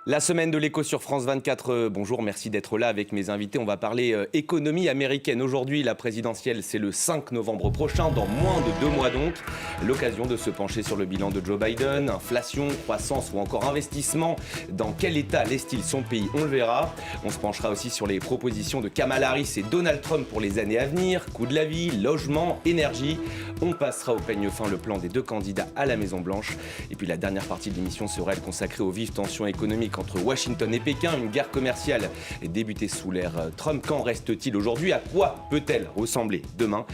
La semaine de l'écho sur France 24, bonjour, merci d'être là avec mes invités. On va parler économie américaine. Aujourd'hui, la présidentielle, c'est le 5 novembre prochain, dans moins de 2 mois donc. L'occasion de se pencher sur le bilan de Joe Biden, inflation, croissance ou encore investissement. Dans quel état laisse-t-il son pays? On le verra. On se penchera aussi sur les propositions de Kamala Harris et Donald Trump pour les années à venir. Coût de la vie, logement, énergie. On passera au peigne fin le plan des 2 candidats à la Maison-Blanche. Et puis la dernière partie de l'émission sera consacrée aux vives tensions économiques entre Washington et Pékin, une guerre commerciale débutée sous l'ère Trump. Qu'en reste-t-il aujourd'hui? À quoi peut-elle ressembler demain?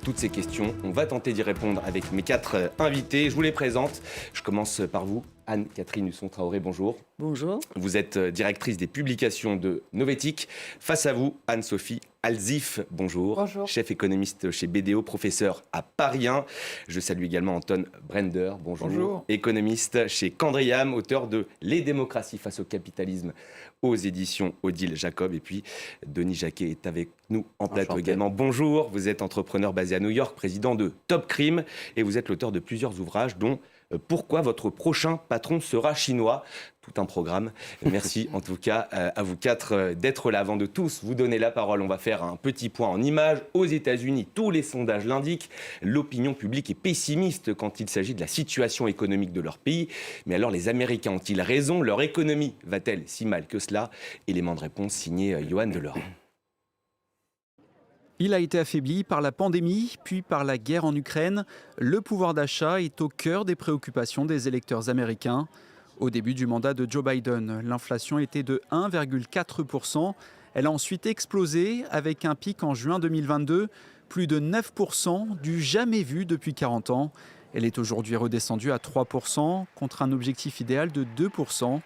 Toutes ces questions, on va tenter d'y répondre avec mes 4 invités. Je vous les présente. Je commence par vous, Anne-Catherine Husson-Traoré, bonjour. Bonjour. Vous êtes directrice des publications de Novetic. Face à vous, Anne-Sophie Alzif, bonjour. Bonjour. Chef économiste chez BDO, professeur à Paris 1. Je salue également Anton Brender, bonjour. Bonjour. Économiste chez Candriam, auteur de Les démocraties face au capitalisme aux éditions Odile Jacob. Et puis, Denis Jacquet est avec nous en plateau également. Bonjour, vous êtes entrepreneur basé à New York, président de Top Crime et vous êtes l'auteur de plusieurs ouvrages dont Pourquoi votre prochain patron sera chinois. Tout un programme. Merci en tout cas à vous 4 d'être là. Avant de tous vous donner la parole, on va faire un petit point en images. Aux États-Unis, tous les sondages l'indiquent. L'opinion publique est pessimiste quand il s'agit de la situation économique de leur pays. Mais alors les Américains ont-ils raison? Leur économie va-t-elle si mal que cela? Élément de réponse signé Johan Delors. Il a été affaibli par la pandémie, puis par la guerre en Ukraine. Le pouvoir d'achat est au cœur des préoccupations des électeurs américains. Au début du mandat de Joe Biden, l'inflation était de 1,4%. Elle a ensuite explosé avec un pic en juin 2022, plus de 9%, du jamais vu depuis 40 ans. Elle est aujourd'hui redescendue à 3% contre un objectif idéal de 2%.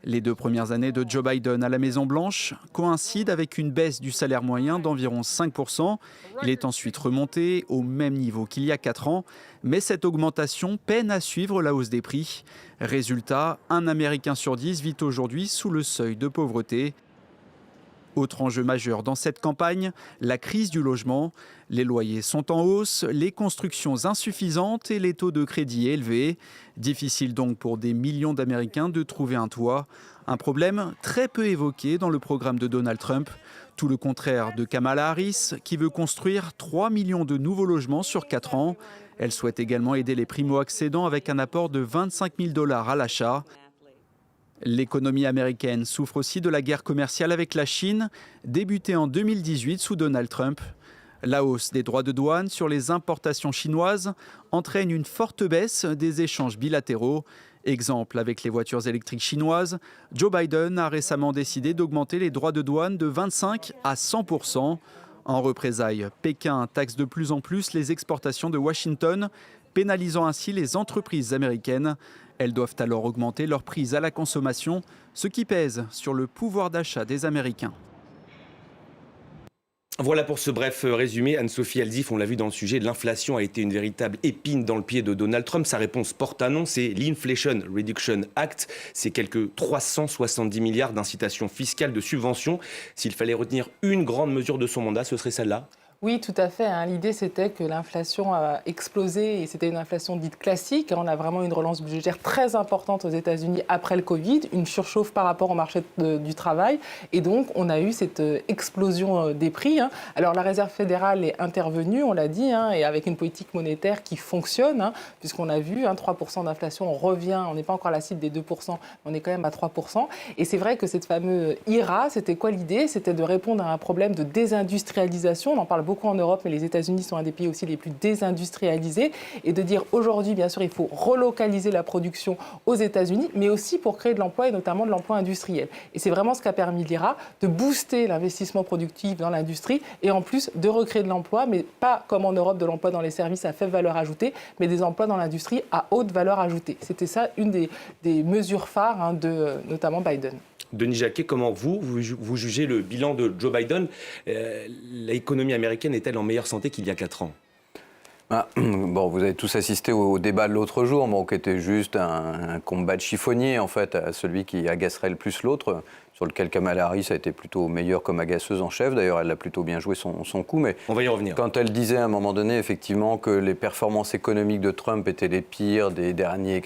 Les 2 premières années de Joe Biden à la Maison-Blanche coïncident avec une baisse du salaire moyen d'environ 5%. Il est ensuite remonté au même niveau qu'il y a 4 ans. Mais cette augmentation peine à suivre la hausse des prix. Résultat, 1 Américain sur 10 vit aujourd'hui sous le seuil de pauvreté. Autre enjeu majeur dans cette campagne, la crise du logement. Les loyers sont en hausse, les constructions insuffisantes et les taux de crédit élevés. Difficile donc pour des millions d'Américains de trouver un toit. Un problème très peu évoqué dans le programme de Donald Trump. Tout le contraire de Kamala Harris, qui veut construire 3 millions de nouveaux logements sur 4 ans. Elle souhaite également aider les primo-accédants avec un apport de 25 000 $ à l'achat. L'économie américaine souffre aussi de la guerre commerciale avec la Chine, débutée en 2018 sous Donald Trump. La hausse des droits de douane sur les importations chinoises entraîne une forte baisse des échanges bilatéraux. Exemple avec les voitures électriques chinoises, Joe Biden a récemment décidé d'augmenter les droits de douane de 25 à 100%. En représailles, Pékin taxe de plus en plus les exportations de Washington, pénalisant ainsi les entreprises américaines. Elles doivent alors augmenter leurs prix à la consommation, ce qui pèse sur le pouvoir d'achat des Américains. Voilà pour ce bref résumé. Anne-Sophie Alzif, on l'a vu dans le sujet, l'inflation a été une véritable épine dans le pied de Donald Trump. Sa réponse porte un nom, c'est l'Inflation Reduction Act. C'est quelques 370 milliards d'incitations fiscales, de subventions. S'il fallait retenir une grande mesure de son mandat, ce serait celle-là? Oui, tout à fait. L'idée, c'était que l'inflation a explosé et c'était une inflation dite classique. On a vraiment une relance budgétaire très importante aux États-Unis après le Covid, une surchauffe par rapport au marché du travail. Et donc, on a eu cette explosion des prix. Alors, la Réserve fédérale est intervenue, on l'a dit, et avec une politique monétaire qui fonctionne, puisqu'on a vu 3% d'inflation, on revient, on n'est pas encore à la cible des 2%, on est quand même à 3%. Et c'est vrai que cette fameuse IRA, c'était quoi l'idée? C'était de répondre à un problème de désindustrialisation. On en parle beaucoup en Europe, mais les États-Unis sont un des pays aussi les plus désindustrialisés. Et de dire aujourd'hui, bien sûr, il faut relocaliser la production aux États-Unis, mais aussi pour créer de l'emploi et notamment de l'emploi industriel. Et c'est vraiment ce qu'a permis l'IRA, de booster l'investissement productif dans l'industrie et en plus de recréer de l'emploi, mais pas comme en Europe de l'emploi dans les services à faible valeur ajoutée, mais des emplois dans l'industrie à haute valeur ajoutée. C'était ça une des mesures phares de notamment Biden. Denis Jacquet, comment vous jugez le bilan de Joe Biden? L'économie américaine est-elle en meilleure santé qu'il y a 4 ans? Bon, vous avez tous assisté au débat de l'autre jour, qui était juste un combat de chiffonnier, en fait, à celui qui agacerait le plus l'autre, sur lequel Kamala Harris a été plutôt meilleure comme agaceuse en chef. D'ailleurs, elle a plutôt bien joué son coup. Mais on va y revenir. Quand elle disait à un moment donné, effectivement, que les performances économiques de Trump étaient les pires des derniers,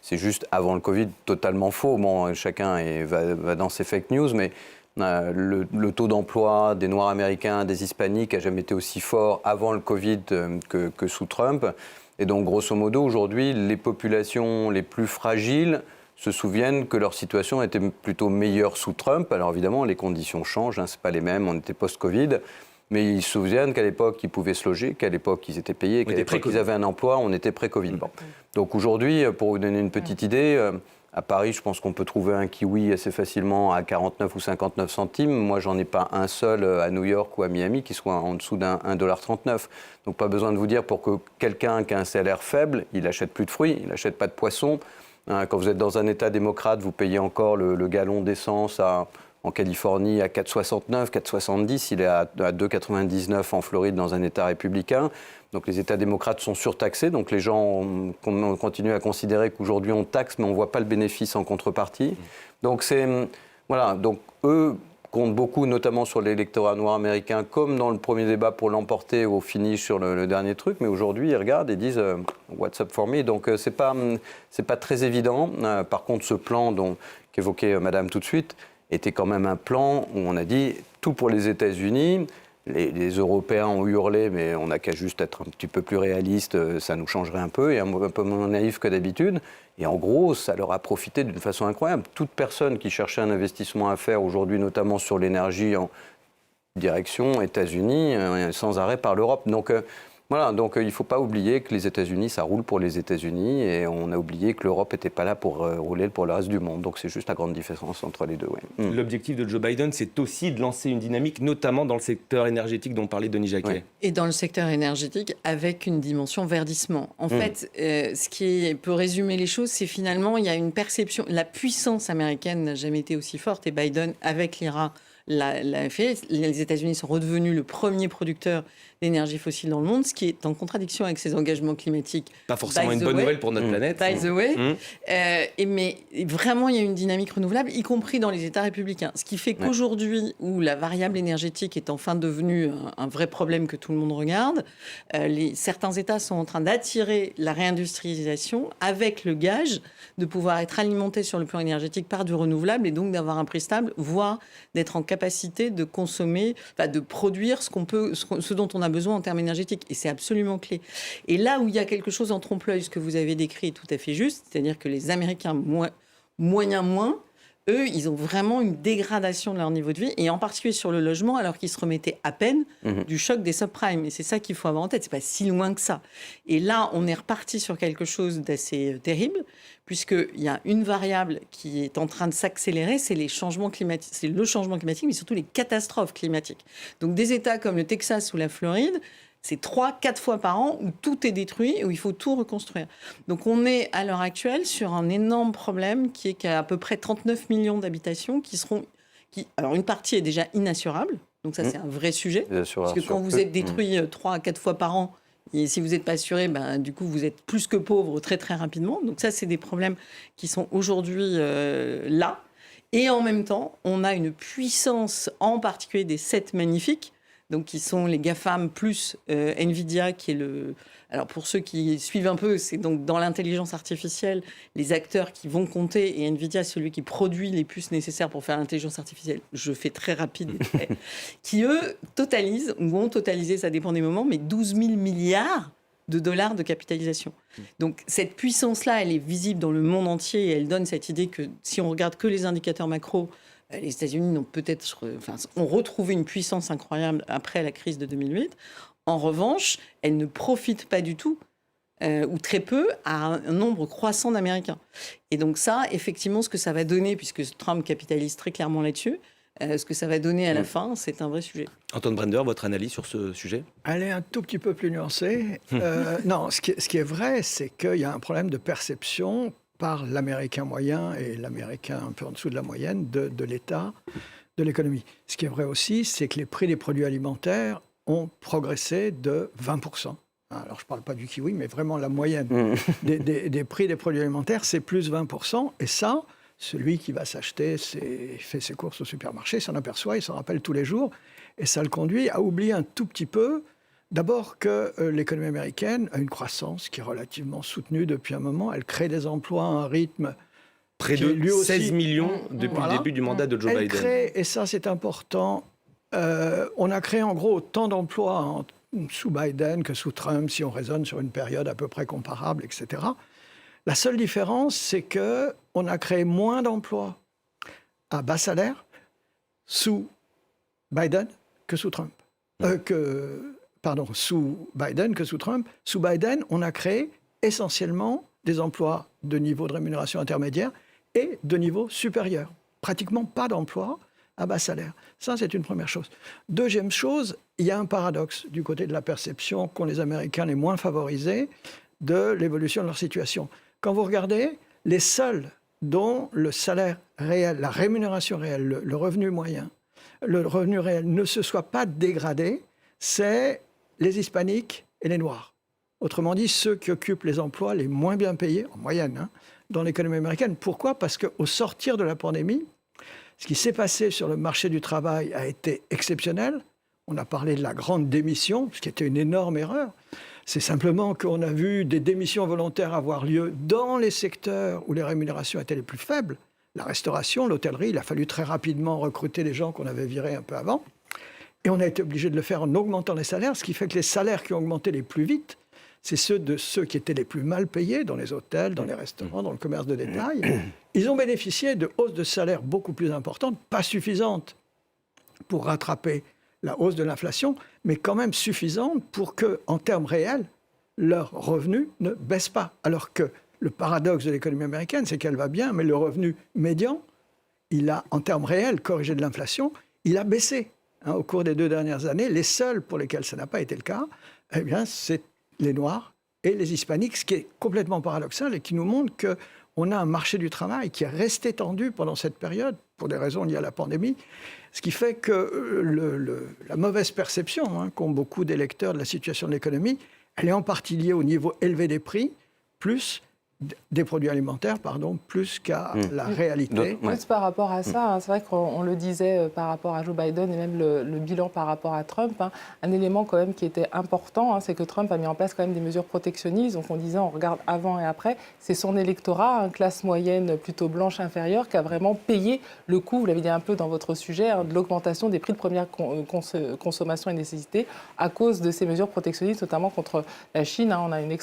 c'est juste avant le Covid, totalement faux. Bon, chacun va dans ses fake news, mais le taux d'emploi des Noirs américains, des Hispaniques n'a jamais été aussi fort avant le Covid que sous Trump. Et donc, grosso modo, aujourd'hui, les populations les plus fragiles se souviennent que leur situation était plutôt meilleure sous Trump. Alors évidemment, les conditions changent, ce n'est pas les mêmes, on était post-Covid. Mais ils se souviennent qu'à l'époque, ils pouvaient se loger, qu'à l'époque, ils étaient payés, qu'à l'époque, ils avaient un emploi, on était pré-Covid. Bon. Donc aujourd'hui, pour vous donner une petite idée, à Paris, je pense qu'on peut trouver un kiwi assez facilement à 49 ou 59 centimes. Moi, j'en ai pas un seul à New York ou à Miami qui soit en dessous d'un $1,39. Donc pas besoin de vous dire pour que quelqu'un qui a un salaire faible, il n'achète plus de fruits, il n'achète pas de poissons. Quand vous êtes dans un État démocrate, vous payez encore le gallon d'essence en Californie à 4,69, 4,70. Il est à 2,99 en Floride dans un État républicain. Donc les États démocrates sont surtaxés. Donc les gens continuent à considérer qu'aujourd'hui on taxe, mais on ne voit pas le bénéfice en contrepartie. Donc voilà. Donc eux comptent beaucoup, notamment sur l'électorat noir américain, comme dans le premier débat pour l'emporter au finish sur le dernier truc. Mais aujourd'hui, ils regardent et disent What's up for me? Donc c'est pas très évident. Par contre, ce plan qu'évoquait Madame tout de suite était quand même un plan où on a dit tout pour les États-Unis. Les Européens ont hurlé, mais on n'a qu'à juste être un petit peu plus réaliste, ça nous changerait un peu, et un peu moins naïf que d'habitude. Et en gros, ça leur a profité d'une façon incroyable. Toute personne qui cherchait un investissement à faire aujourd'hui, notamment sur l'énergie en direction États-Unis, sans arrêt par l'Europe. Donc voilà, donc il ne faut pas oublier que les États-Unis, ça roule pour les États-Unis, et on a oublié que l'Europe n'était pas là pour rouler pour le reste du monde. Donc c'est juste la grande différence entre les deux. Ouais. L'objectif de Joe Biden, c'est aussi de lancer une dynamique, notamment dans le secteur énergétique dont parlait Denis Jacquet. Ouais. Et dans le secteur énergétique, avec une dimension verdissement. En fait, ce qui peut résumer les choses, c'est finalement, il y a une perception, la puissance américaine n'a jamais été aussi forte, et Biden, avec l'IRA, l'a fait. Les États-Unis sont redevenus le premier producteur d'énergie fossile dans le monde, ce qui est en contradiction avec ses engagements climatiques. Pas forcément une bonne nouvelle pour notre planète. By the way. Mais vraiment, il y a une dynamique renouvelable, y compris dans les États républicains. Ce qui fait qu'aujourd'hui, où la variable énergétique est enfin devenue un vrai problème que tout le monde regarde, certains États sont en train d'attirer la réindustrialisation avec le gage de pouvoir être alimentés sur le plan énergétique par du renouvelable et donc d'avoir un prix stable, voire d'être en capacité de consommer, de produire ce dont on a besoin en termes énergétiques. Et c'est absolument clé. Et là où il y a quelque chose en trompe-l'œil, ce que vous avez décrit est tout à fait juste, c'est-à-dire que les Américains moins, eux, ils ont vraiment une dégradation de leur niveau de vie, et en particulier sur le logement, alors qu'ils se remettaient à peine du choc des subprimes. Et c'est ça qu'il faut avoir en tête. C'est pas si loin que ça. Et là, on est reparti sur quelque chose d'assez terrible, puisqu'il y a une variable qui est en train de s'accélérer, c'est les changements climatiques. C'est le changement climatique, mais surtout les catastrophes climatiques. Donc des États comme le Texas ou la Floride, c'est 3-4 fois par an où tout est détruit, où il faut tout reconstruire. Donc on est à l'heure actuelle sur un énorme problème qui est qu'à peu près 39 millions d'habitations alors une partie est déjà inassurable, donc ça c'est un vrai sujet. Parce que quand vous êtes détruit 3 à 4 fois par an, et si vous n'êtes pas assuré, du coup, vous êtes plus que pauvre très, très rapidement. Donc ça, c'est des problèmes qui sont aujourd'hui là. Et en même temps, on a une puissance, en particulier des 7 magnifiques, donc qui sont les GAFAM plus NVIDIA, qui est le... Alors pour ceux qui suivent un peu, c'est donc dans l'intelligence artificielle, les acteurs qui vont compter, et NVIDIA, celui qui produit les puces nécessaires pour faire l'intelligence artificielle, je fais très rapide, qui eux totalisent, ou vont totaliser, ça dépend des moments, mais 12 000 milliards de dollars de capitalisation. Donc cette puissance-là, elle est visible dans le monde entier, et elle donne cette idée que si on regarde que les indicateurs macro, les États-Unis ont retrouvé une puissance incroyable après la crise de 2008. En revanche, elle ne profite pas du tout, ou très peu, à un nombre croissant d'Américains. Et donc ça, effectivement, ce que ça va donner, puisque Trump capitalise très clairement là-dessus, ce que ça va donner à la fin, c'est un vrai sujet. Antoine Brender, votre analyse sur ce sujet ? Elle est un tout petit peu plus nuancée. Non, ce qui est vrai, c'est qu'il y a un problème de perception par l'Américain moyen et l'Américain un peu en dessous de la moyenne de l'état de l'économie. Ce qui est vrai aussi, c'est que les prix des produits alimentaires ont progressé de 20% alors je ne parle pas du kiwi, mais vraiment la moyenne des prix des produits alimentaires, c'est plus 20%. Et ça, celui qui va s'acheter, fait ses courses au supermarché, s'en aperçoit, il s'en rappelle tous les jours. Et ça le conduit à oublier un tout petit peu, d'abord que l'économie américaine a une croissance qui est relativement soutenue depuis un moment. Elle crée des emplois à un rythme... Près de 16 millions depuis le début du mandat de Joe Elle Biden. crée, et ça c'est important, on a créé en gros autant d'emplois sous Biden que sous Trump, si on raisonne sur une période à peu près comparable, etc. La seule différence, c'est qu'on a créé moins d'emplois à bas salaire sous Biden que sous Trump. Sous Biden que sous Trump. Sous Biden, on a créé essentiellement des emplois de niveau de rémunération intermédiaire et de niveau supérieur. Pratiquement pas d'emplois à bas salaire. Ça, c'est une première chose. Deuxième chose, il y a un paradoxe du côté de la perception qu'ont les Américains les moins favorisés de l'évolution de leur situation. Quand vous regardez, les seuls dont le salaire réel, la rémunération réelle, le revenu moyen, le revenu réel ne se soit pas dégradé, c'est les Hispaniques et les Noirs. Autrement dit, ceux qui occupent les emplois les moins bien payés, en moyenne, dans l'économie américaine. Pourquoi ? Parce qu'au sortir de la pandémie, ce qui s'est passé sur le marché du travail a été exceptionnel. On a parlé de la grande démission, ce qui était une énorme erreur. C'est simplement qu'on a vu des démissions volontaires avoir lieu dans les secteurs où les rémunérations étaient les plus faibles. La restauration, l'hôtellerie, il a fallu très rapidement recruter les gens qu'on avait virés un peu avant. Et on a été obligé de le faire en augmentant les salaires, ce qui fait que les salaires qui ont augmenté les plus vite, c'est ceux qui étaient les plus mal payés dans les hôtels, dans les restaurants, dans le commerce de détail. Ils ont bénéficié de hausses de salaire beaucoup plus importantes, pas suffisantes pour rattraper la hausse de l'inflation, mais quand même suffisantes pour que, en termes réels, leurs revenus ne baissent pas. Alors que le paradoxe de l'économie américaine, c'est qu'elle va bien, mais le revenu médian, il a, en termes réels, corrigé de l'inflation, il a baissé. Au cours des 2 dernières années, les seuls pour lesquels ça n'a pas été le cas, eh bien, c'est les Noirs et les Hispaniques, ce qui est complètement paradoxal et qui nous montre qu'on a un marché du travail qui est resté tendu pendant cette période, pour des raisons liées à la pandémie, ce qui fait que la mauvaise perception qu'ont beaucoup d'électeurs de la situation de l'économie, elle est en partie liée au niveau élevé des prix, plus des produits alimentaires, plus qu'à la réalité. Juste par rapport à ça, c'est vrai qu'on le disait par rapport à Joe Biden et même le bilan par rapport à Trump, un élément quand même qui était important, c'est que Trump a mis en place quand même des mesures protectionnistes. Donc on disait, on regarde avant et après, c'est son électorat, classe moyenne plutôt blanche inférieure, qui a vraiment payé le coût, vous l'avez dit un peu dans votre sujet, de l'augmentation des prix de première consommation et nécessité à cause de ces mesures protectionnistes, notamment contre la Chine. On a une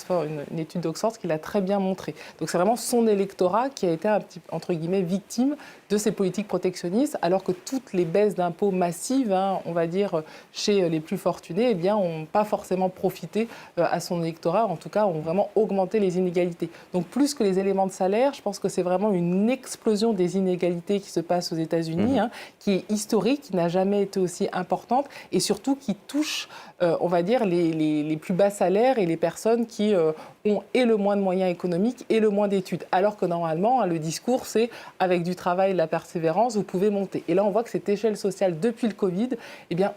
étude d'Oxford qui l'a très bien montré. Donc c'est vraiment son électorat qui a été un petit, entre guillemets, victime de ces politiques protectionnistes, alors que toutes les baisses d'impôts massives, on va dire, chez les plus fortunés, n'ont pas forcément profité à son électorat, en tout cas ont vraiment augmenté les inégalités. Donc plus que les éléments de salaire, je pense que c'est vraiment une explosion des inégalités qui se passe aux États-Unis, qui est historique, qui n'a jamais été aussi importante et surtout qui touche, on va dire, les plus bas salaires et les personnes qui ont et le moins de moyens économiques et le moins d'études. Alors que normalement, le discours, c'est avec du travail, de la persévérance, vous pouvez monter. Et là, on voit que cette échelle sociale, depuis le Covid,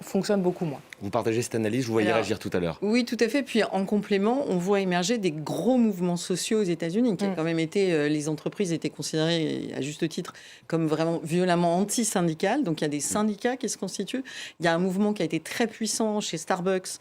fonctionne beaucoup moins. Vous partagez cette analyse, je vous voyais réagir tout à l'heure. Oui, tout à fait. Puis en complément, on voit émerger des gros mouvements sociaux aux États-Unis, qui a quand même été, les entreprises étaient considérées, à juste titre, comme vraiment violemment anti-syndicales. Donc il y a des syndicats qui se constituent. Il y a un mouvement qui a été très puissant chez Starbucks,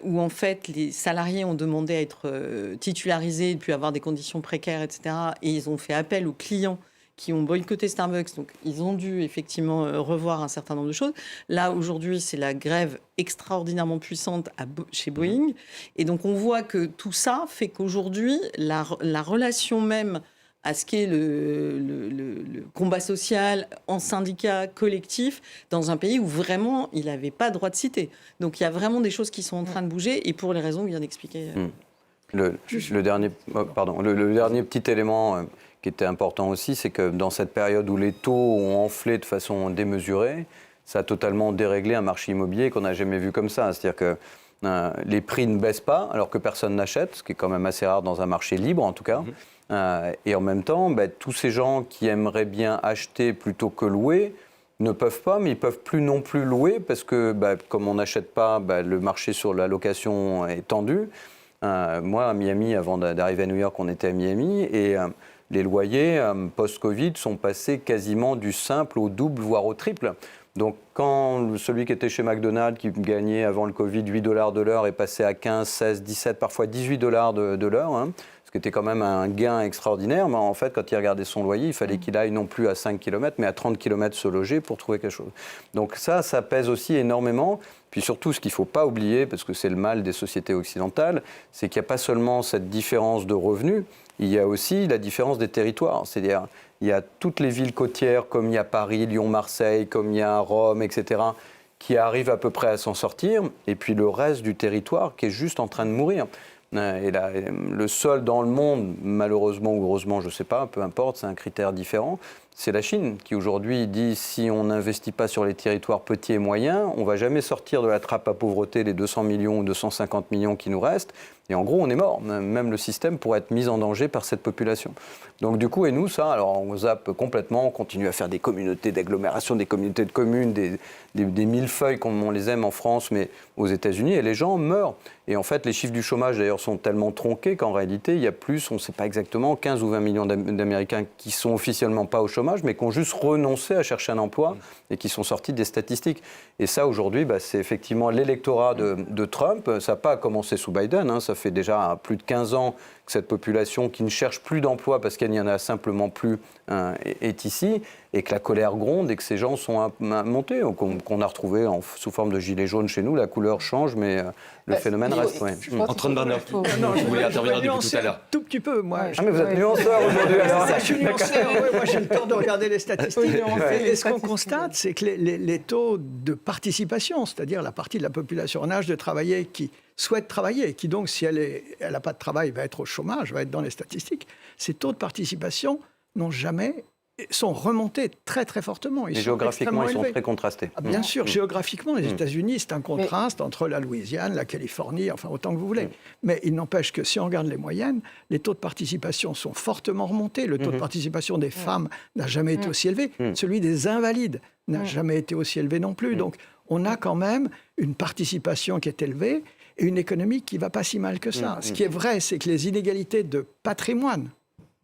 où en fait les salariés ont demandé à être titularisés, puis avoir des conditions précaires, etc. Et ils ont fait appel aux clients qui ont boycotté Starbucks. Donc, ils ont dû effectivement revoir un certain nombre de choses. Là, aujourd'hui, c'est la grève extraordinairement puissante chez Boeing. Et donc, on voit que tout ça fait qu'aujourd'hui, la relation même à ce qu'est le combat social en syndicat collectif dans un pays où vraiment, il n'avait pas droit de citer. Donc, il y a vraiment des choses qui sont en train de bouger, et pour les raisons que vient d'expliquer. Le dernier petit élément qui était important aussi, c'est que dans cette période où les taux ont enflé de façon démesurée, ça a totalement déréglé un marché immobilier qu'on n'a jamais vu comme ça. C'est-à-dire que les prix ne baissent pas alors que personne n'achète, ce qui est quand même assez rare dans un marché libre en tout cas. Et en même temps, tous ces gens qui aimeraient bien acheter plutôt que louer ne peuvent pas, mais ils ne peuvent plus non plus louer parce que, comme on n'achète pas, le marché sur la location est tendu. Moi, à Miami, avant d'arriver à New York, on était à Miami et les loyers post-Covid sont passés quasiment du simple au double, voire au triple. Donc, quand celui qui était chez McDonald's, qui gagnait avant le Covid $8 de l'heure, est passé à 15, 16, 17, parfois $18 de l'heure, ce qui était quand même un gain extraordinaire, mais en fait, quand il regardait son loyer, il fallait qu'il aille non plus à 5 km, mais à 30 km se loger pour trouver quelque chose. Donc ça pèse aussi énormément. Puis surtout, ce qu'il ne faut pas oublier, parce que c'est le mal des sociétés occidentales, c'est qu'il n'y a pas seulement cette différence de revenus, il y a aussi la différence des territoires. C'est-à-dire, il y a toutes les villes côtières, comme il y a Paris, Lyon, Marseille, comme il y a Rome, etc., qui arrivent à peu près à s'en sortir, et puis le reste du territoire qui est juste en train de mourir. Et là, le seul dans le monde, malheureusement ou heureusement, je ne sais pas, peu importe, c'est un critère différent, c'est la Chine qui aujourd'hui dit si on n'investit pas sur les territoires petits et moyens, on ne va jamais sortir de la trappe à pauvreté les 200 millions ou 250 millions qui nous restent. Et en gros, on est mort. Même le système pourrait être mis en danger par cette population. Donc du coup, et nous, ça, alors on zappe complètement, on continue à faire des communautés d'agglomération, des communautés de communes, des millefeuilles comme on les aime en France, mais aux États-Unis, et les gens meurent. Et en fait, les chiffres du chômage, d'ailleurs, sont tellement tronqués qu'en réalité, il y a plus, on ne sait pas exactement, 15 ou 20 millions d'Américains qui sont officiellement pas au chômage, mais qui ont juste renoncé à chercher un emploi et qui sont sortis des statistiques. Et ça, aujourd'hui, c'est effectivement l'électorat de Trump. Ça n'a pas commencé sous Biden, ça fait déjà plus de 15 ans que cette population qui ne cherche plus d'emploi parce qu'il n'y en a simplement plus est ici, et que la colère gronde et que ces gens sont montés, qu'on a retrouvé sous forme de gilets jaunes chez nous. La couleur change, mais le phénomène reste. Antoine Barnard, vous voulez intervenir depuis tout à l'heure. Tout petit peu, moi. Mais vous êtes nuanceur aujourd'hui. Je suis nuanceur, moi j'ai le temps de regarder les statistiques. Et ce qu'on constate, c'est que les taux de participation, c'est-à-dire la partie de la population en âge de travailler qui souhaite travailler, et qui donc, si elle n'a pas de travail, va être au chômage, va être dans les statistiques, ces taux de participation sont remontés très très fortement. Et géographiquement, ils sont très contrastés. Bien sûr, géographiquement, les États-Unis, c'est un contraste entre la Louisiane, la Californie, enfin autant que vous voulez. Mais il n'empêche que si on regarde les moyennes, les taux de participation sont fortement remontés. Le taux de participation des femmes n'a jamais été aussi élevé. Celui des invalides n'a jamais été aussi élevé non plus. Donc on a quand même une participation qui est élevée et une économie qui ne va pas si mal que ça. Ce qui est vrai, c'est que les inégalités de patrimoine,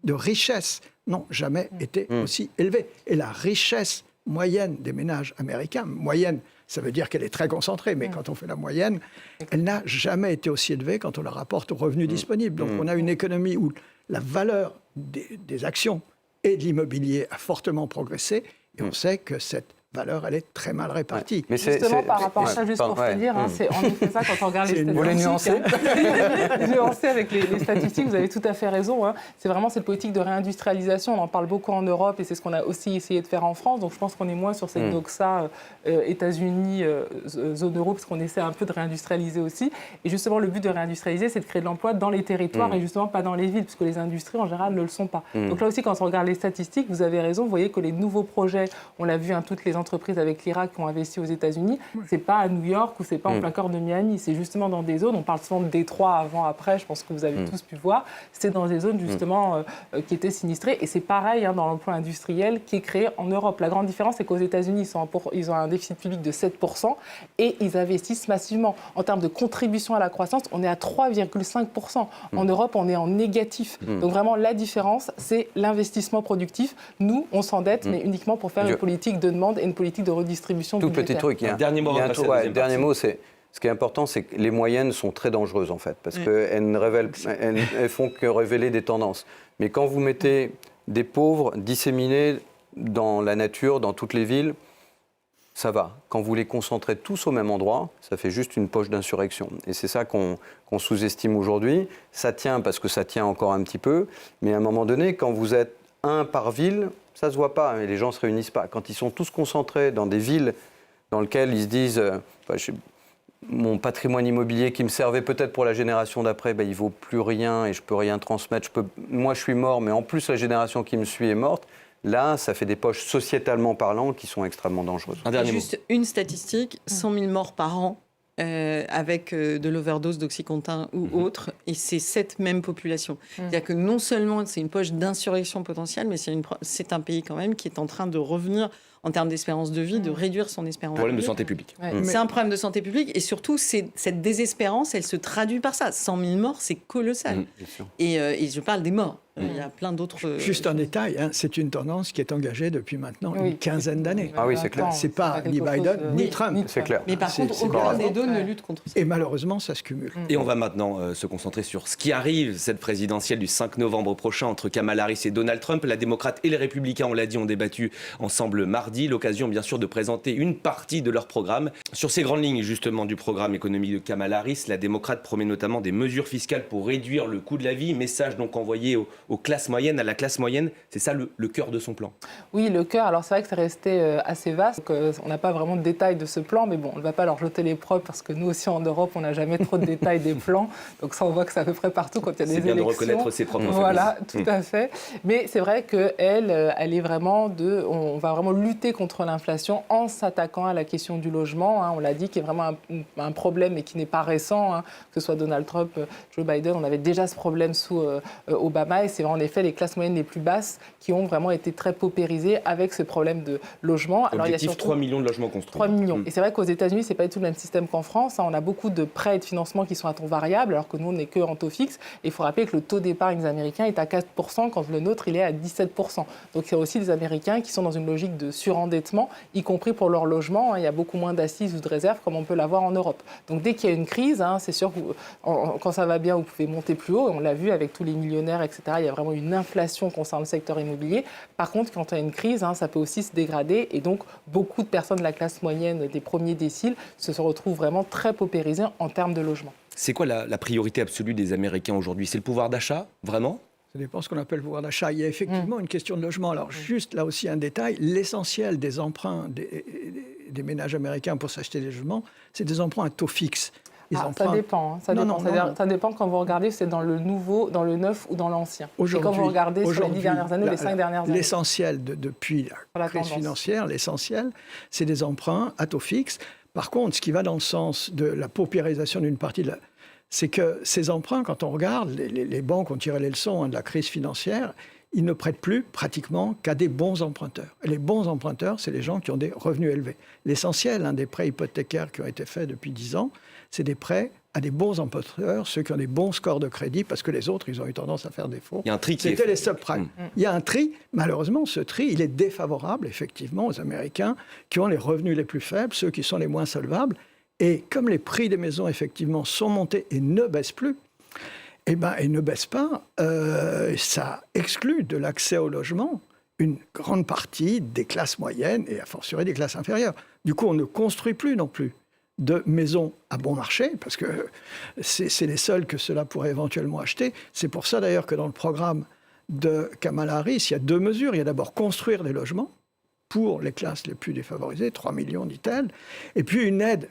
de richesse, n'ont jamais été aussi élevées. Et la richesse moyenne des ménages américains, moyenne, ça veut dire qu'elle est très concentrée, mais quand on fait la moyenne, elle n'a jamais été aussi élevée quand on la rapporte aux revenus disponibles. Donc on a une économie où la valeur des actions et de l'immobilier a fortement progressé, et on sait que cette valeur, elle est très mal répartie. Mais justement, par rapport à ça, juste pour te dire, c'est en effet ça, quand on regarde les statistiques. Vous les nuancer nuancer avec les statistiques, vous avez tout à fait raison. C'est vraiment cette politique de réindustrialisation. On en parle beaucoup en Europe et c'est ce qu'on a aussi essayé de faire en France. Donc je pense qu'on est moins sur cette doxa États-Unis, zone euro, parce qu'on essaie un peu de réindustrialiser aussi. Et justement, le but de réindustrialiser, c'est de créer de l'emploi dans les territoires et justement pas dans les villes, puisque les industries, en général, ne le sont pas. Donc là aussi, quand on regarde les statistiques, vous avez raison. Vous voyez que les nouveaux projets, on l'a vu, toutes les entreprises avec l'Irak qui ont investi aux États-Unis, c'est pas à New York ou c'est pas en plein cœur de Miami, c'est justement dans des zones, on parle souvent de Détroit avant, après, je pense que vous avez tous pu voir, c'est dans des zones justement qui étaient sinistrées, et c'est pareil dans l'emploi industriel qui est créé en Europe. La grande différence, c'est qu'aux États-Unis, ils ont un déficit public de 7% et ils investissent massivement. En termes de contribution à la croissance, on est à 3,5%. En Europe, on est en négatif. Donc vraiment, la différence, c'est l'investissement productif. Nous, on s'endette, mais uniquement pour faire une politique de demande et une politique de redistribution budgétaire. Tout petit truc. Dernier mot. Dernier mot, c'est ce qui est important, c'est que les moyennes sont très dangereuses en fait, parce qu'elles font que révéler des tendances. Mais quand vous mettez des pauvres disséminés dans la nature, dans toutes les villes, ça va. Quand vous les concentrez tous au même endroit, ça fait juste une poche d'insurrection. Et c'est ça qu'on sous-estime aujourd'hui. Ça tient parce que ça tient encore un petit peu, mais à un moment donné, quand vous êtes un par ville, ça ne se voit pas et les gens ne se réunissent pas. Quand ils sont tous concentrés dans des villes dans lesquelles ils se disent mon patrimoine immobilier qui me servait peut-être pour la génération d'après, il ne vaut plus rien et je ne peux rien transmettre. Moi, je suis mort, mais en plus, la génération qui me suit est morte. Là, ça fait des poches sociétalement parlant qui sont extrêmement dangereuses. Juste une statistique, 100 000 morts par an avec de l'overdose d'Oxycontin ou autre, et c'est cette même population. C'est-à-dire que non seulement c'est une poche d'insurrection potentielle, mais c'est un pays quand même qui est en train de revenir en termes d'espérance de vie, de réduire son espérance Problème de de vie. santé publique. Ouais. C'est un problème de santé publique et surtout, cette désespérance, elle se traduit par ça. 100 000 morts, c'est colossal. Bien sûr. Et je parle des morts. Il y a plein d'autres... Juste un détail, hein, c'est une tendance qui est engagée depuis maintenant une quinzaine d'années. Ah oui, c'est clair. C'est pas ni Biden ni Trump. C'est clair. Mais par C'est- contre, c'est aucun pas des deux ne lutte contre ça. Et malheureusement, ça se cumule. Et on va maintenant se concentrer sur ce qui arrive, cette présidentielle du 5 novembre prochain entre Kamala Harris et Donald Trump. La démocrate et les républicains, on l'a dit, ont débattu ensemble mardi. L'occasion, bien sûr, de présenter une partie de leur programme. Sur ces grandes lignes, justement, du programme économique de Kamala Harris, la démocrate promet notamment des mesures fiscales pour réduire le coût de la vie. Message donc envoyé aux classes moyennes, à la classe moyenne. C'est ça le cœur de son plan. Oui, le cœur, alors c'est vrai que c'est resté assez vaste. Donc, on n'a pas vraiment de détails de ce plan, mais bon, on ne va pas leur jeter les propres parce que nous aussi en Europe, on n'a jamais trop de détails des plans. Donc ça, on voit que c'est à peu près partout quand il y a des élections. C'est bien de reconnaître ses propres Voilà, tout à fait. Mais c'est vrai qu'elle, elle est vraiment on va vraiment lutter contre l'inflation en s'attaquant à la question du logement. Hein, on l'a dit, qui est vraiment un problème et qui n'est pas récent. Hein, que ce soit Donald Trump, Joe Biden, on avait déjà ce problème sous Obama. Et c'est en effet les classes moyennes les plus basses qui ont vraiment été très paupérisées avec ce problème de logement. Alors, objectif, il y a surtout 3 millions de logements construits. 3 millions. Et c'est vrai qu'aux États-Unis, ce n'est pas du tout le même système qu'en France. Hein. On a beaucoup de prêts et de financements qui sont à taux variable, alors que nous, on n'est qu'en taux fixe. Et il faut rappeler que le taux d'épargne des Américains est à 4%, quand le nôtre, il est à 17%. Donc il y a aussi des Américains qui sont dans une logique de surendettement, y compris pour leur logement. Hein. Il y a beaucoup moins d'assises ou de réserves comme on peut l'avoir en Europe. Donc dès qu'il y a une crise, hein, c'est sûr que quand ça va bien, vous pouvez monter plus haut. Et on l'a vu avec tous les millionnaires, etc. Il y a vraiment une inflation concernant le secteur immobilier. Par contre, quand il y a une crise, hein, ça peut aussi se dégrader. Et donc, beaucoup de personnes de la classe moyenne des premiers déciles se retrouvent vraiment très paupérisées en termes de logement. C'est quoi la priorité absolue des Américains aujourd'hui? C'est le pouvoir d'achat, vraiment? Ça dépend de ce qu'on appelle le pouvoir d'achat. Il y a effectivement une question de logement. Alors, juste là aussi un détail, l'essentiel des emprunts des ménages américains pour s'acheter des logements, c'est des emprunts à taux fixe. Ça dépend. Ça dépend quand vous regardez, c'est dans le nouveau, dans le neuf ou dans l'ancien. Et quand vous regardez sur les 10 dernières années, les 5 dernières années. L'essentiel depuis la crise financière, l'essentiel, c'est des emprunts à taux fixe. Par contre, ce qui va dans le sens de la paupérisation d'une partie c'est que ces emprunts, quand on regarde, les banques ont tiré les leçons de la crise financière, ils ne prêtent plus pratiquement qu'à des bons emprunteurs. Et les bons emprunteurs, c'est les gens qui ont des revenus élevés. L'essentiel des prêts hypothécaires qui ont été faits depuis 10 ans, c'est des prêts à des bons emprunteurs, ceux qui ont des bons scores de crédit, parce que les autres, ils ont eu tendance à faire défaut. Il y a un tri qui C'était les subprimes. Il y a un tri. Malheureusement, ce tri, il est défavorable, effectivement, aux Américains qui ont les revenus les plus faibles, ceux qui sont les moins solvables. Et comme les prix des maisons, effectivement, sont montés et ne baissent plus, et ne baissent pas, ça exclut de l'accès au logement une grande partie des classes moyennes et a fortiori des classes inférieures. Du coup, on ne construit plus non plus de maisons à bon marché, parce que c'est les seuls que cela pourrait éventuellement acheter. C'est pour ça d'ailleurs que dans le programme de Kamala Harris, il y a 2 mesures. Il y a d'abord construire des logements pour les classes les plus défavorisées, 3 millions, dit-elle, et puis une aide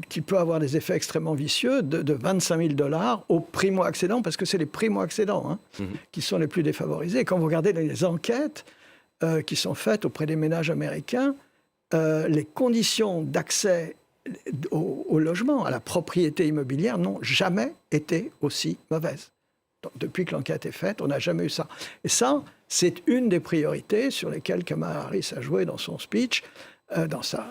qui peut avoir des effets extrêmement vicieux de 25 000 $ aux primo-accédants, parce que c'est les primo-accédants qui sont les plus défavorisés. Et quand vous regardez les enquêtes qui sont faites auprès des ménages américains, les conditions d'accès au logement, à la propriété immobilière, n'ont jamais été aussi mauvaises. Donc, depuis que l'enquête est faite, on n'a jamais eu ça. Et ça, c'est une des priorités sur lesquelles Kamala Harris a joué dans son speech, dans sa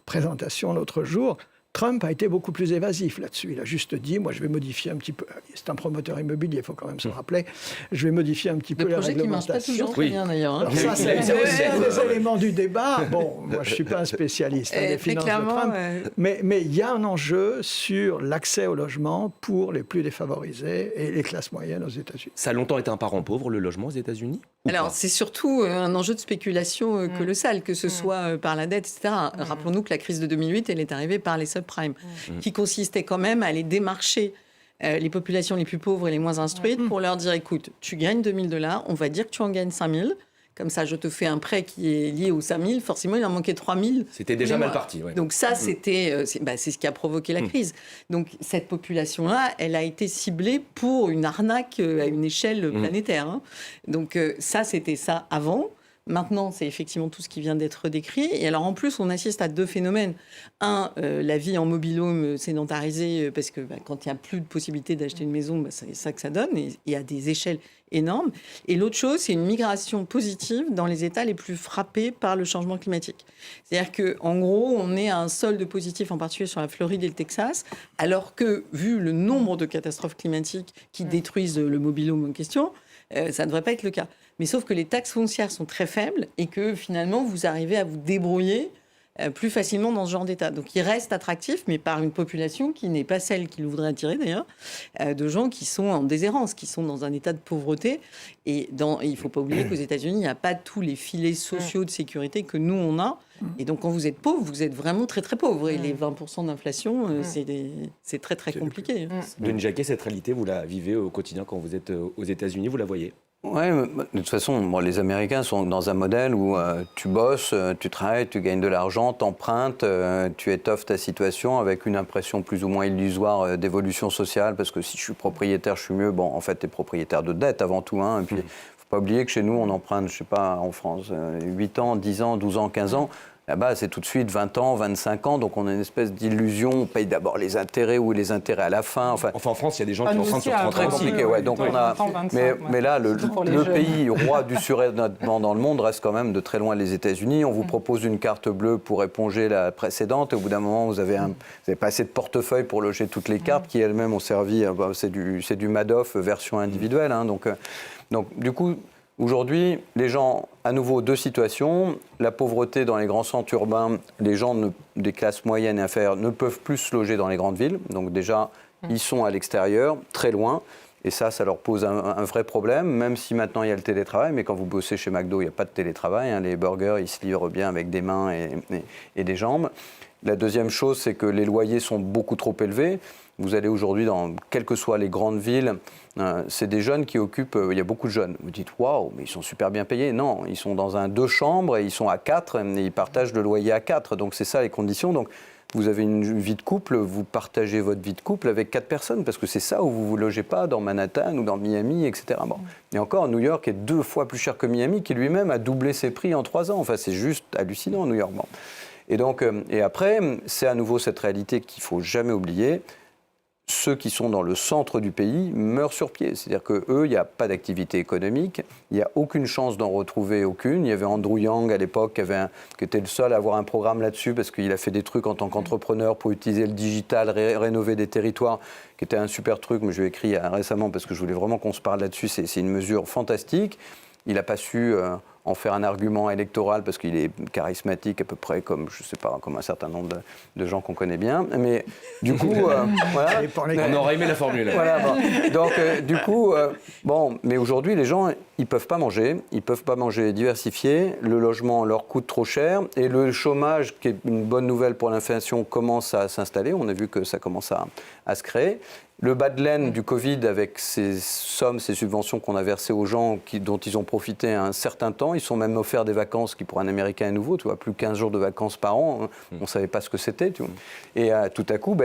présentation l'autre jour. Trump a été beaucoup plus évasif là-dessus. Il a juste dit, moi je vais modifier un petit peu, c'est un promoteur immobilier, il faut quand même se rappeler, je vais modifier un petit peu les réglementations. Le projet qui ne marche pas toujours très bien d'ailleurs. Alors ça, c'est un des éléments du débat. Bon, moi je ne suis pas un spécialiste des finances de Trump, mais il y a un enjeu sur l'accès au logement pour les plus défavorisés et les classes moyennes aux États-Unis. Ça a longtemps été un parent pauvre, le logement aux États-Unis? Alors, c'est surtout un enjeu de spéculation colossal, que ce soit par la dette, etc. Rappelons-nous que la crise de 2008, elle est arrivée par les subprimes, qui consistait quand même à aller démarcher les populations les plus pauvres et les moins instruites pour leur dire, écoute, tu gagnes 2 000 $, on va dire que tu en gagnes 5 000. Comme ça, je te fais un prêt qui est lié aux 5 000. Forcément, il en manquait 3 000. C'était déjà mal parti. Ouais. Donc ça, c'est ce qui a provoqué la crise. Donc cette population-là, elle a été ciblée pour une arnaque à une échelle planétaire. Donc ça, c'était ça avant. Maintenant, c'est effectivement tout ce qui vient d'être décrit. Et alors, en plus, on assiste à 2 phénomènes. Un, la vie en mobil-home sédentarisée, parce que quand il n'y a plus de possibilité d'acheter une maison, c'est ça que ça donne, et à des échelles énormes. Et l'autre chose, c'est une migration positive dans les États les plus frappés par le changement climatique. C'est-à-dire qu'en gros, on est à un solde positif, en particulier sur la Floride et le Texas, alors que, vu le nombre de catastrophes climatiques qui détruisent le mobil-home en question, ça ne devrait pas être le cas. Mais sauf que les taxes foncières sont très faibles et que finalement, vous arrivez à vous débrouiller plus facilement dans ce genre d'État. Donc, il reste attractif, mais par une population qui n'est pas celle qu'il voudrait attirer d'ailleurs, de gens qui sont en déshérence, qui sont dans un état de pauvreté. Et il ne faut pas oublier qu'aux États-Unis, il n'y a pas tous les filets sociaux de sécurité que nous, on a. Et donc, quand vous êtes pauvre, vous êtes vraiment très, très pauvre. Et les 20% d'inflation, c'est très, très compliqué. Denis Jacquet, cette réalité, vous la vivez au quotidien quand vous êtes aux États-Unis, vous la voyez? Oui, de toute façon, les Américains sont dans un modèle où tu bosses, tu travailles, tu gagnes de l'argent, t'empruntes, tu étoffes ta situation avec une impression plus ou moins illusoire d'évolution sociale, parce que si je suis propriétaire, je suis mieux. Bon, en fait, tu es propriétaire de dette avant tout. Et puis, il ne faut pas oublier que chez nous, on emprunte, je ne sais pas, en France, 8 ans, 10 ans, 12 ans, 15 ans. Là-bas, c'est tout de suite 20 ans, 25 ans, donc on a une espèce d'illusion. On paye d'abord les intérêts ou les intérêts à la fin. Enfin, en France, il y a des gens qui empruntent sur 30 ans. Très compliqué, ouais. Donc on a. Mais là, le pays roi du surendettement dans le monde reste quand même de très loin les États-Unis. On vous propose une carte bleue pour éponger la précédente. Et au bout d'un moment, vous avez pas assez de portefeuille pour loger toutes les cartes qui elles-mêmes ont servi. C'est du Madoff version individuelle. Donc du coup. Aujourd'hui, les gens, à nouveau, 2 situations. La pauvreté dans les grands centres urbains, les gens des classes moyennes et inférieures ne peuvent plus se loger dans les grandes villes. Donc déjà, ils sont à l'extérieur, très loin. Et ça leur pose un vrai problème, même si maintenant il y a le télétravail. Mais quand vous bossez chez McDo, il n'y a pas de télétravail. Les burgers, ils se livrent bien avec des mains et des jambes. La deuxième chose, c'est que les loyers sont beaucoup trop élevés. Vous allez aujourd'hui dans quelles que soient les grandes villes, c'est des jeunes qui occupent, il y a beaucoup de jeunes. Vous dites, waouh, mais ils sont super bien payés. Non, ils sont dans un 2 chambres et ils sont à 4 et ils partagent le loyer à 4. Donc c'est ça les conditions. Donc vous avez une vie de couple, vous partagez votre vie de couple avec 4 personnes parce que c'est ça où vous ne vous logez pas dans Manhattan ou dans Miami, etc. Bon. Et encore, New York est 2 fois plus cher que Miami qui lui-même a doublé ses prix en 3 ans. Enfin, c'est juste hallucinant, New York. Bon. Et après, c'est à nouveau cette réalité qu'il ne faut jamais oublier. Ceux qui sont dans le centre du pays meurent sur pied. C'est-à-dire qu'eux, il n'y a pas d'activité économique, il n'y a aucune chance d'en retrouver aucune. Il y avait Andrew Yang à l'époque qui était le seul à avoir un programme là-dessus parce qu'il a fait des trucs en tant qu'entrepreneur pour utiliser le digital, rénover des territoires, qui était un super truc. Mais je lui ai écrit récemment parce que je voulais vraiment qu'on se parle là-dessus. C'est une mesure fantastique. Il n'a pas su en faire un argument électoral parce qu'il est charismatique à peu près comme, je sais pas, comme un certain nombre de gens qu'on connaît bien. Mais du coup, voilà. On aurait aimé la formule. Voilà, bon. Donc, du coup, mais aujourd'hui, les gens, ils peuvent pas manger diversifié. Le logement leur coûte trop cher. Et le chômage, qui est une bonne nouvelle pour l'inflation, commence à s'installer. On a vu que ça commence à se créer. Le bas de laine du Covid, avec ces sommes, ces subventions qu'on a versées aux gens dont ils ont profité un certain temps, ils sont même offerts des vacances qui, pour un Américain, est nouveau. Tu vois, plus 15 jours de vacances par an. On ne savait pas ce que c'était. Tu vois. Et tout à coup,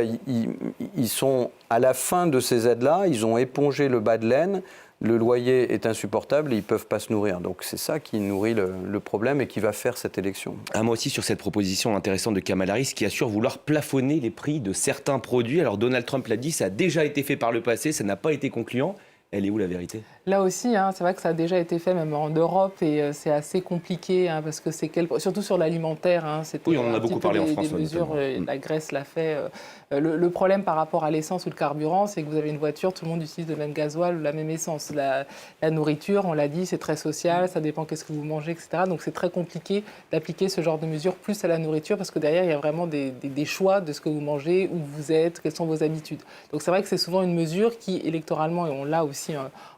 ils sont à la fin de ces aides-là, ils ont épongé le bas de laine. Le loyer est insupportable et ils ne peuvent pas se nourrir. Donc c'est ça qui nourrit le problème et qui va faire cette élection. Un mot aussi sur cette proposition intéressante de Kamala Harris qui assure vouloir plafonner les prix de certains produits. Alors Donald Trump l'a dit, ça a déjà été fait par le passé, ça n'a pas été concluant. Elle est où la vérité ? Là aussi, c'est vrai que ça a déjà été fait même en Europe et c'est assez compliqué parce que surtout sur l'alimentaire. Oui, on en a beaucoup parlé en France. Des mesures, la Grèce l'a fait. Le problème par rapport à l'essence ou le carburant, c'est que vous avez une voiture, tout le monde utilise le même gasoil ou la même essence. La nourriture, on l'a dit, c'est très social, ça dépend qu'est-ce que vous mangez, etc. Donc c'est très compliqué d'appliquer ce genre de mesures plus à la nourriture parce que derrière, il y a vraiment des choix de ce que vous mangez, où vous êtes, quelles sont vos habitudes. Donc c'est vrai que c'est souvent une mesure qui, électoralement, et on l'a aussi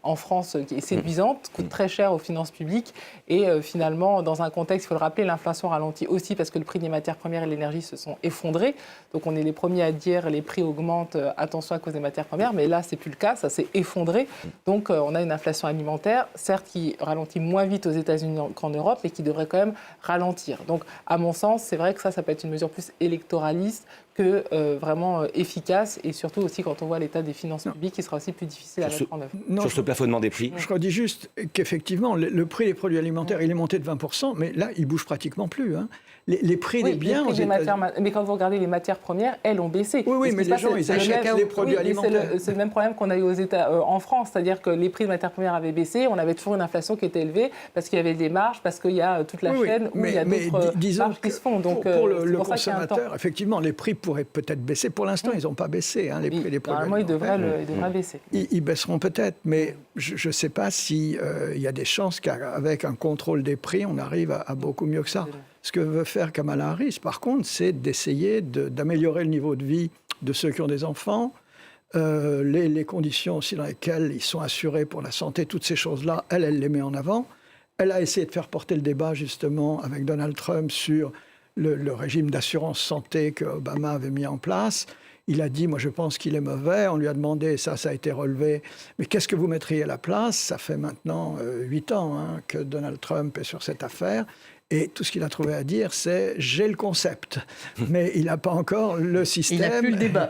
en France, qui est séduisante, coûte très cher aux finances publiques et finalement, dans un contexte, il faut le rappeler, l'inflation ralentit aussi parce que le prix des matières premières et l'énergie se sont effondrés. Donc on est les premiers à dire les prix augmentent, attention à cause des matières premières, mais là, c'est plus le cas, ça s'est effondré. Donc on a une inflation alimentaire, certes qui ralentit moins vite aux États-Unis qu'en Europe, mais qui devrait quand même ralentir. Donc à mon sens, c'est vrai que ça peut être une mesure plus électoraliste que vraiment efficace, et surtout aussi quand on voit l'état des finances publiques, il sera aussi plus difficile à mettre en œuvre. Sur ce plafonnement des prix. Je redis juste qu'effectivement, le prix des produits alimentaires, il est monté de 20%, mais là, il bouge pratiquement plus. Hein. Les prix des biens... Mais quand vous regardez les matières premières, elles ont baissé. Oui, mais les gens, ils achètent les produits alimentaires. C'est le même problème qu'on a eu en France, c'est-à-dire que les prix de matières premières avaient baissé, on avait toujours une inflation qui était élevée, parce qu'il y avait des marges, parce qu'il y a toute la chaîne où il y a d'autres marges qui se font. Donc, pour le consommateur, effectivement, les prix pourraient peut-être baisser. Pour l'instant, ils n'ont pas baissé, hein, les prix des produits alimentaires. Normalement, ils devraient baisser. Ils baisseront peut-être, mais je ne sais pas s'il y a des chances qu'avec un contrôle des prix, on arrive à beaucoup mieux que ça. Ce que veut faire Kamala Harris, par contre, c'est d'essayer d'améliorer le niveau de vie de ceux qui ont des enfants, les conditions aussi dans lesquelles ils sont assurés pour la santé, toutes ces choses-là, elle les met en avant. Elle a essayé de faire porter le débat, justement, avec Donald Trump sur le régime d'assurance santé que Obama avait mis en place. Il a dit, moi je pense qu'il est mauvais. On lui a demandé, ça a été relevé, mais qu'est-ce que vous mettriez à la place? Ça fait maintenant 8 ans que Donald Trump est sur cette affaire. Et tout ce qu'il a trouvé à dire, c'est « j'ai le concept ». Mais il n'a pas encore le système. Il n'a plus le débat.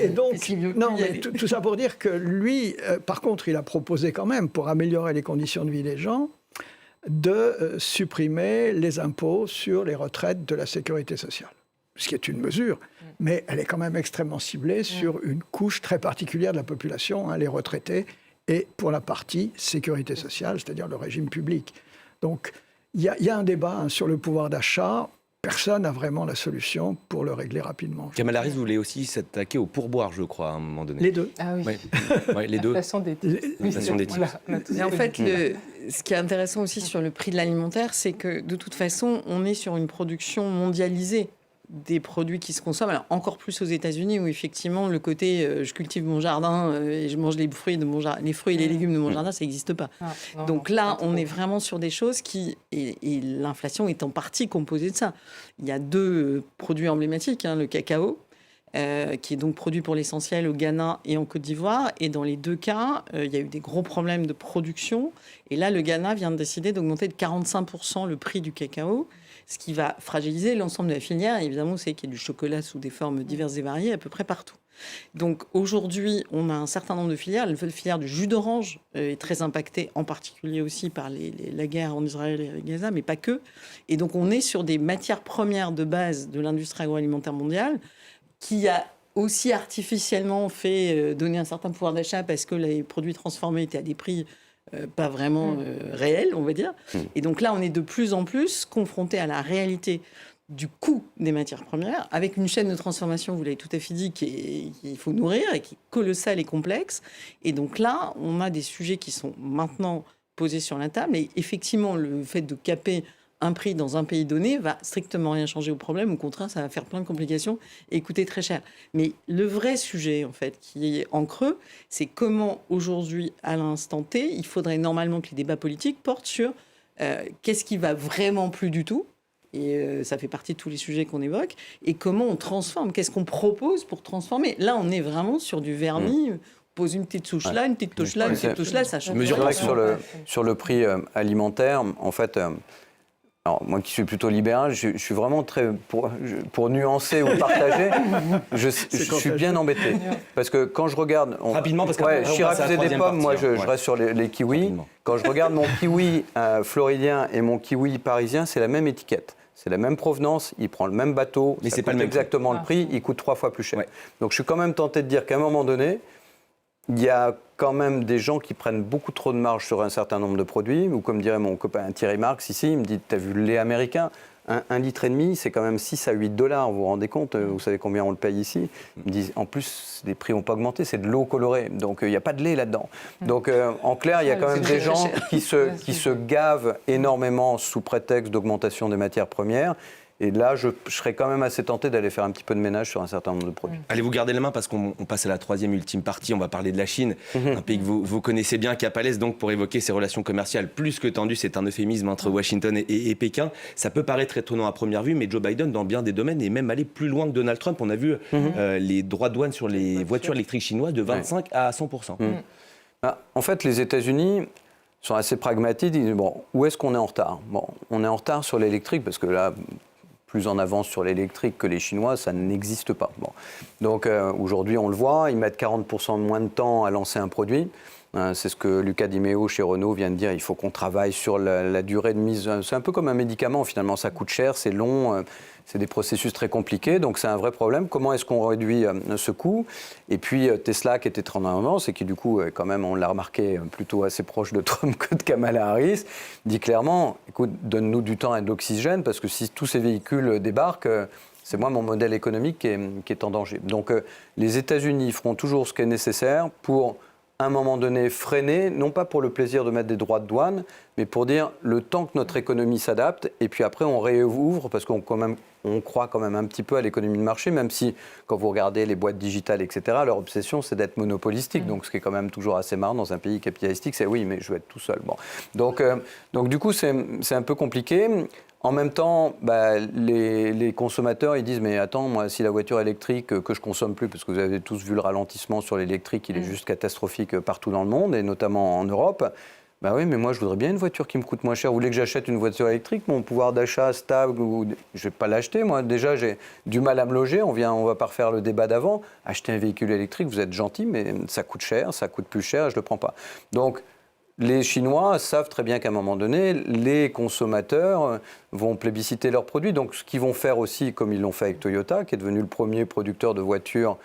Et donc, non, mais tout ça pour dire que lui, par contre, il a proposé quand même, pour améliorer les conditions de vie des gens, de supprimer les impôts sur les retraites de la sécurité sociale. Ce qui est une mesure, mais elle est quand même extrêmement ciblée sur une couche très particulière de la population, hein, les retraités, et pour la partie sécurité sociale, c'est-à-dire le régime public. Donc, il y a un débat sur le pouvoir d'achat. Personne n'a vraiment la solution pour le régler rapidement. Kamala Harris voulait aussi s'attaquer au pourboire, je crois, à un moment donné. Les deux. Ah oui. Ouais, les deux. L'inflation des titres. L'inflation des titres. Et en fait, ce qui est intéressant aussi sur le prix de l'alimentaire, c'est que de toute façon, on est sur une production mondialisée des produits qui se consomment. Alors, encore plus aux États-Unis, où effectivement, le côté je cultive mon jardin et je mange les fruits de mon jardin, les fruits et les légumes de mon jardin, ça n'existe pas. Donc là, on est vraiment sur des choses qui... Et l'inflation est en partie composée de ça. Il y a 2 produits emblématiques, hein, le cacao, qui est donc produit pour l'essentiel au Ghana et en Côte d'Ivoire. Et dans les 2 cas, il y a eu des gros problèmes de production. Et là, le Ghana vient de décider d'augmenter de 45% le prix du cacao, ce qui va fragiliser l'ensemble de la filière. Et évidemment, c'est qu'il y a du chocolat sous des formes diverses et variées à peu près partout. Donc aujourd'hui, on a un certain nombre de filières. La filière du jus d'orange est très impactée, en particulier aussi par la guerre en Israël et avec Gaza, mais pas que. Et donc on est sur des matières premières de base de l'industrie agroalimentaire mondiale qui a aussi artificiellement fait donner un certain pouvoir d'achat parce que les produits transformés étaient à des prix pas vraiment réels, on va dire. Et donc là, on est de plus en plus confronté à la réalité du coût des matières premières, avec une chaîne de transformation, vous l'avez tout à fait dit, qu'il faut nourrir et qui est colossale et complexe. Et donc là, on a des sujets qui sont maintenant posés sur la table. Et effectivement, le fait de caper un prix dans un pays donné va strictement rien changer au problème. Au contraire, ça va faire plein de complications et coûter très cher. Mais le vrai sujet, en fait, qui est en creux, c'est comment aujourd'hui, à l'instant T, il faudrait normalement que les débats politiques portent sur qu'est-ce qui va vraiment plus du tout. Et ça fait partie de tous les sujets qu'on évoque. Et comment on transforme, qu'est-ce qu'on propose pour transformer. Là, on est vraiment sur du vernis. On pose une petite touche là, une petite touche là, une petite touche là, ça change. C'est vrai que sur le prix alimentaire, en fait... Alors, moi qui suis plutôt libéral, je suis vraiment très... Pour nuancer ou partager, je suis bien embêté. Parce que quand je regarde... Rapidement, parce que... Chirac faisait des pommes, moi je reste sur les kiwis. Rapidement. Quand je regarde mon kiwi floridien et mon kiwi parisien, c'est la même étiquette. C'est la même provenance, il prend le même bateau, mais c'est pas exactement le prix, il coûte 3 fois plus cher. Ouais. Donc je suis quand même tenté de dire qu'à un moment donné, il y a quand même des gens qui prennent beaucoup trop de marge sur un certain nombre de produits, ou comme dirait mon copain Thierry Marx ici, il me dit « t'as vu le lait américain ? 1,5 litre, c'est quand même 6 à 8 $, vous vous rendez compte ? Vous savez combien on le paye ici ?» Il me dit « en plus, les prix n'ont pas augmenté, c'est de l'eau colorée, donc il n'y a pas de lait là-dedans. » Donc en clair, il y a quand même des gens qui se gavent énormément sous prétexte d'augmentation des matières premières. Et là, je serais quand même assez tenté d'aller faire un petit peu de ménage sur un certain nombre de produits. Allez, vous gardez la main parce qu'on passe à la 3e ultime partie. On va parler de la Chine, un pays que vous connaissez bien, qui apparaît donc pour évoquer ses relations commerciales plus que tendues. C'est un euphémisme entre Washington et Pékin. Ça peut paraître étonnant à première vue, mais Joe Biden, dans bien des domaines, est même allé plus loin que Donald Trump. On a vu les droits de douane sur les voitures électriques chinoises de 25 à 100%. En fait, les États-Unis sont assez pragmatiques. Ils disent, bon, où est-ce qu'on est en retard ? Bon, on est en retard sur l'électrique parce que là... plus en avance sur l'électrique que les Chinois, ça n'existe pas. Bon. Donc aujourd'hui, on le voit, ils mettent 40% de moins de temps à lancer un produit. C'est ce que Luca Di Meo chez Renault vient de dire, il faut qu'on travaille sur la durée de mise. C'est un peu comme un médicament finalement, ça coûte cher, c'est long, c'est des processus très compliqués, donc c'est un vrai problème. Comment est-ce qu'on réduit ce coût? Et puis Tesla qui était très en avance et qui du coup, quand même, on l'a remarqué, plutôt assez proche de Trump que de Kamala Harris, dit clairement, écoute, donne-nous du temps et de l'oxygène, parce que si tous ces véhicules débarquent, c'est moi mon modèle économique qui est en danger. Donc les États-Unis feront toujours ce qui est nécessaire pour, à un moment donné, freiner, non pas pour le plaisir de mettre des droits de douane, mais pour dire le temps que notre économie s'adapte, et puis après on réouvre, parce qu'on croit quand même un petit peu à l'économie de marché, même si, quand vous regardez les boîtes digitales, etc., leur obsession, c'est d'être monopolistique. Donc, ce qui est quand même toujours assez marrant dans un pays capitalistique, c'est oui, mais je veux être tout seul. Bon. Donc du coup, c'est un peu compliqué. En même temps, les consommateurs, ils disent, mais attends, moi, si la voiture électrique, que je consomme plus, parce que vous avez tous vu le ralentissement sur l'électrique, il est juste catastrophique partout dans le monde, et notamment en Europe. Bah oui, mais moi, je voudrais bien une voiture qui me coûte moins cher. Vous voulez que j'achète une voiture électrique? Mon pouvoir d'achat stable, je ne vais pas l'acheter. Moi, déjà, j'ai du mal à me loger. On va pas refaire le débat d'avant. Acheter un véhicule électrique, vous êtes gentil, mais ça coûte cher, ça coûte plus cher, je ne le prends pas. Donc, les Chinois savent très bien qu'à un moment donné, les consommateurs vont plébisciter leurs produits. Donc, ce qu'ils vont faire aussi, comme ils l'ont fait avec Toyota, qui est devenu le premier producteur de voitures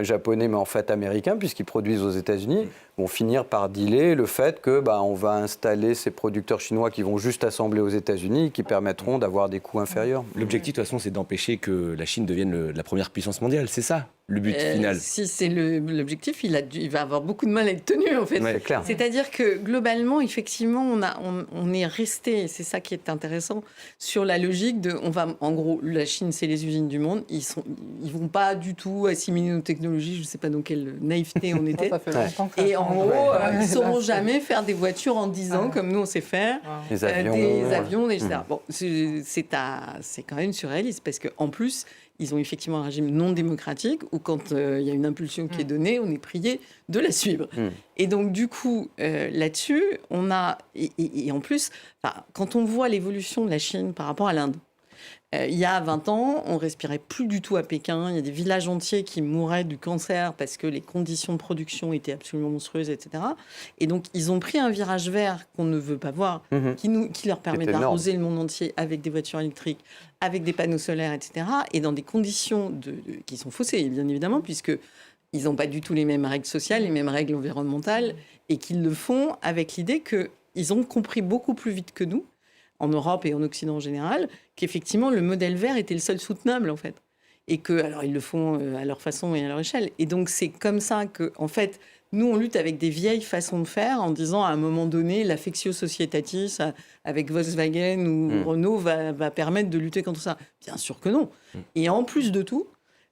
japonais, mais en fait américain, puisqu'ils produisent aux États-Unis, vont finir par dealer le fait que on va installer ces producteurs chinois qui vont juste assembler aux États-Unis, qui permettront d'avoir des coûts inférieurs. L'objectif, de toute façon, c'est d'empêcher que la Chine devienne la première puissance mondiale. C'est ça, le but final. Si c'est l'objectif, il va avoir beaucoup de mal à être tenu, en fait. Ouais, c'est clair. C'est-à-dire que, globalement, effectivement, on est resté, c'est ça qui est intéressant, sur la logique de, en gros, la Chine, c'est les usines du monde, ils vont pas du tout assimiler nos technologies, je ne sais pas dans quelle naïveté on était. Ça fait longtemps que Et en gros, ils ne sauront jamais faire des voitures en 10 ans, comme nous on sait faire, Les des avions, etc. Bon, c'est quand même surréaliste, parce qu'en plus, ils ont effectivement un régime non démocratique où quand il y a une impulsion qui est donnée, on est prié de la suivre. Et donc du coup, là-dessus, on a... Et en plus, quand on voit l'évolution de la Chine par rapport à l'Inde, il y a 20 ans, on respirait plus du tout à Pékin. Il y a des villages entiers qui mouraient du cancer parce que les conditions de production étaient absolument monstrueuses, etc. Et donc, ils ont pris un virage vert qu'on ne veut pas voir, qui leur permet d'arroser le monde entier avec des voitures électriques, avec des panneaux solaires, etc. Et dans des conditions qui sont faussées, bien évidemment, puisque ils n'ont pas du tout les mêmes règles sociales, les mêmes règles environnementales, et qu'ils le font avec l'idée qu'ils ont compris beaucoup plus vite que nous, en Europe et en Occident en général, qu'effectivement, le modèle vert était le seul soutenable, en fait. Et alors, ils le font à leur façon et à leur échelle. Et donc, c'est comme ça que, en fait, nous, on lutte avec des vieilles façons de faire, en disant, à un moment donné, l'affectio societatis avec Volkswagen ou Renault va permettre de lutter contre ça. Bien sûr que non. Et en plus de tout,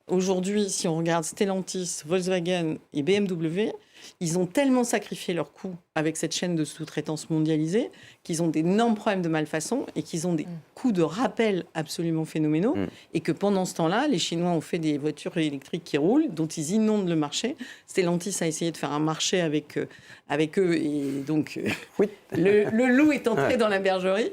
aujourd'hui, si on regarde Stellantis, Volkswagen et BMW, ils ont tellement sacrifié leurs coûts avec cette chaîne de sous-traitance mondialisée qu'ils ont d'énormes problèmes de malfaçon et qu'ils ont des coûts de rappel absolument phénoménaux et que pendant ce temps-là, les Chinois ont fait des voitures électriques qui roulent, dont ils inondent le marché. Stellantis a essayé de faire un marché avec eux et donc le loup est entré dans la bergerie.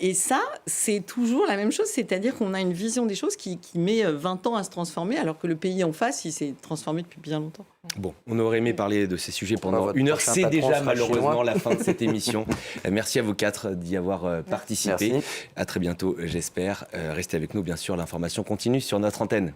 Et ça, c'est toujours la même chose, c'est-à-dire qu'on a une vision des choses qui met 20 ans à se transformer alors que le pays en face, il s'est transformé depuis bien longtemps. Bon, on aurait aimé parler de ces sujets pendant une heure. C'est déjà malheureusement la fin de cette émission. Merci à vous quatre d'y avoir participé. Merci. À très bientôt, j'espère. Restez avec nous, bien sûr. L'information continue sur notre antenne.